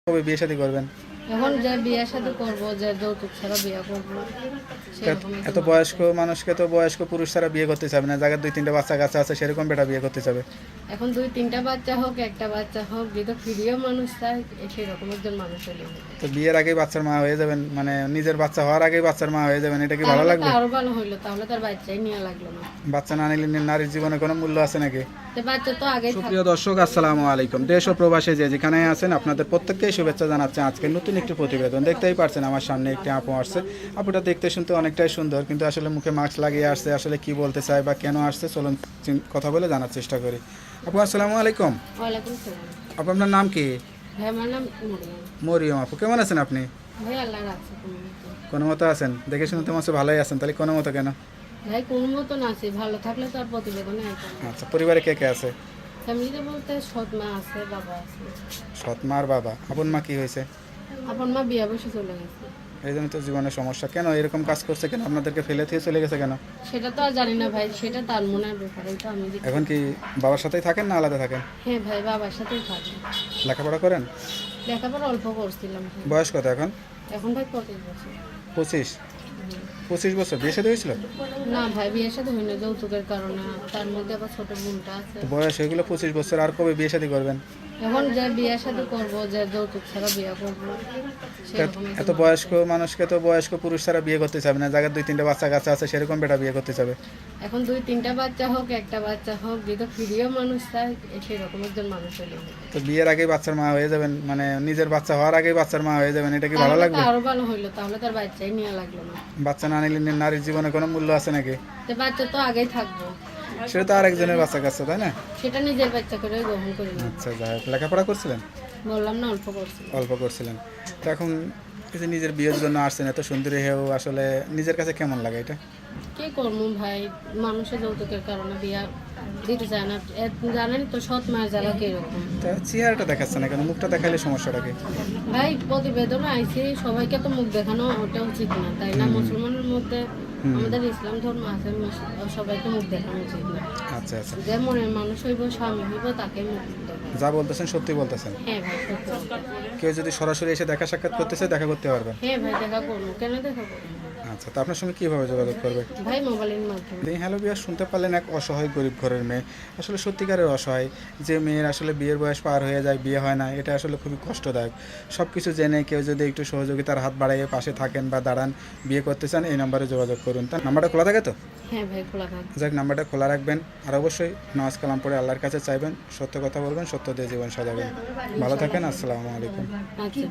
কবে বিয়ে শাদী করবেন? এখন যে বিয়ে শাদী করবো, যে যৌতুক ছাড়া বিয়ে করবো, সেরকম এত বয়স্ক মানুষকে তো বয়স্ক পুরুষ ছাড়া বিয়ে করতে চাবে না, জায়গায় 2-3টা বাচ্চা কাচ্চা আছে সেরকম বেটা বিয়ে করতে চাবে। এখন 2-3টা বাচ্চা হোক, একটা বাচ্চা হোক, যেহেতু প্রিয় মানুষ চাই, সেরকম একজন মানুষ হলে তো বিয়ের আগেই বাচ্চার মা হয়ে যাবেন, মানে নিজের বাচ্চা হওয়ার আগেই বাচ্চার মা হয়ে যাবেন, এটা কি ভালো লাগবে? আরো ভালো হইলো, তাহলে তার বাচ্চাই নিয়ে লাগলো না। বাচ্চা না নিলে নারীর জীবনে কোনো মূল্য আছে নাকি? তো বাচ্চা তো আগেই থাকবে। প্রিয় দর্শক, আসসালামু আলাইকুম। দেশ ও প্রবাসে যে যেখানে আছেন আপনাদের প্রত্যেককেই শুভেচ্ছা জানাচ্ছি। আজকে নতুন একটি প্রতিবেদন দেখতেই পারছেন, আমার সামনে একটি আপু আসছে। আপুটা দেখতে শুনতে অনেকটাই সুন্দর, কিন্তু আসলে মুখে মাস্ক লাগিয়ে আসছে। আসলে কি বলতে চায় বা কেন আসছে, চলুন কথা বলে জানার চেষ্টা করি। আপু আসসালামু আলাইকুম। ওয়ালাইকুম সালাম। আপু আপনার নাম কি? ভাই আমার নাম মরিয়ম। মরিয়ম আপু, কেমন আছেন আপনি? ভাই আল্লাহ রাখছে কোনো মতো। কোনো মতো আছেন? দেখে শুনতে মাসে ভালোই আছেন, তাহলে কোনো মতো কেন? ভাই কোনো মতন আছে, ভালো থাকলে তো আর প্রতিবেদনে আইতাম না। আচ্ছা, পরিবারে কে কে আছে? ফ্যামিলিতে বলতে সৎ মা আছে, বাবা আছে। সৎ মা আর বাবা। আপন মা কি হয়েছে? আপন মা বিয়া বসে চলে গেছে। এই জন্য তো জীবনের সমস্যা। কেন এরকম কাজ করছে, কেন আপনাদেরকে ফেলে দিয়ে চলে গেছে কেন? সেটা তো আর জানি না ভাই, সেটা তার মনের ব্যাপার, এটা আমি দেখি। এখন কি বাবার সাথেই থাকেন না আলাদা থাকেন? হ্যাঁ ভাই, বাবার সাথেই থাকি। লেখাপড়া করেন? লেখাপড়া অল্প করছিলাম ভাই। বয়স কত এখন? এখন ভাই 25 বছর। 25? হুম। 25 বছর বিয়ে শাদী হয়েছিল? না ভাই, বিয়ের সাথে হয়নি যৌতুকের কারণে, তার মধ্যে আবার ছোট বোনটা আছে। তো বয়স এগুলো 25 বছর, আর কবে বিয়ে শাদী করবেন? এখন যে বিয়ে সাথে করবো, যে যৌতুক ছাড়া বিয়ে করবো, সেরকম এত বয়স্ক মানুষকে তো বয়স্ক পুরুষ ছাড়া বিয়ে করতে চাবে না, জায়গায় 2-3টা বাচ্চা কাচ্চা আছে সেরকম বেটা বিয়ে করতে চাবে। এখন 2-3টা বাচ্চা হোক, একটা বাচ্চা হোক, যেহেতু প্রিয় মানুষ চাই, সেরকম একজন মানুষ হলে তো বিয়ের আগেই বাচ্চার মা হয়ে যাবেন, মানে নিজের বাচ্চা হওয়ার আগেই বাচ্চার মা হয়ে যাবেন, এটা কি ভালো লাগবে? আরো ভালো হইলো, তাহলে তার বাচ্চাই নিয়ে লাগলো না। বাচ্চা না নিলে নারীর জীবনে কোনো মূল্য আছে নাকি? তো বাচ্চা তো আগেই থাকবো, সেটা তো আরেকজনের বাচ্চা কাচ্চা, তাই না? সেটা নিজের বাচ্চা করে গ্রহণ করি না। আচ্ছা, যাই হোক। লেখাপড়া করছিলেন? বললাম না, অল্প করছি। অল্প করছিলেন। তো এখন এই যে নিজের বিয়ের জন্য আসছেন, এত সুন্দরী হয়েও আসলে নিজের কাছে কেমন লাগে এটা? কি করবো ভাই, মানুষের যৌতুকের কারণে বিয়া দিতে চায় না। জানেন তো সৎ মায়ের জ্বালা কিরকম। তা চেহারাটা দেখাচ্ছে না কেন? মুখটা দেখাইলে সমস্যাটা কি? ভাই প্রতিবেদন আইসি, সবাইকে তো মুখ দেখানো ওটা উচিত না, তাই না? মুসলমানের মধ্যে আমাদের ইসলাম ধর্ম আছে, সবাইকে মুখ দেখানো উচিত না। আচ্ছা আচ্ছা, যে মনের মানুষ হইব, স্বামী হইব, তাকে মুখ দেখানো। যা বলতেছেন সত্যি বলতেছেন। হ্যাঁ ভাই, সত্যি কথা। কেউ যদি সরাসরি এসে দেখা সাক্ষাৎ করতে চায়, দেখা করতে পারবেন? হ্যাঁ ভাই, দেখা করবো, কেন দেখা করবো? আচ্ছা, তো আপনার সঙ্গে কীভাবে যোগাযোগ করবে? ভাই মোবাইলের মাধ্যমে। হ্যালো বিয়ার, শুনতে পারলেন এক অসহায় গরিব ঘরের মেয়ে, আসলে সত্যিকারের অসহায়। যে মেয়ের আসলে বিয়ের বয়স পার হয়ে যায়, বিয়ে হয় না, এটা আসলে খুবই কষ্টদায়ক। সব কিছু জেনে কেউ যদি একটু সহযোগিতার হাত বাড়াইয়ে পাশে থাকেন বা দাঁড়ান, বিয়ে করতে চান, এই নাম্বারে যোগাযোগ করুন। তার নাম্বারটা খোলা থাকে তো? হ্যাঁ ভাই, খোলা থাকবে। যাক, নাম্বারটা খোলা রাখবেন। আর অবশ্যই নামাজ কালাম পড়ে আল্লাহর কাছে চাইবেন, সত্য কথা বলবেন, সত্য দিয়ে জীবন সাজাবেন। ভালো থাকেন, আসসালামু আলাইকুম। আচ্ছা।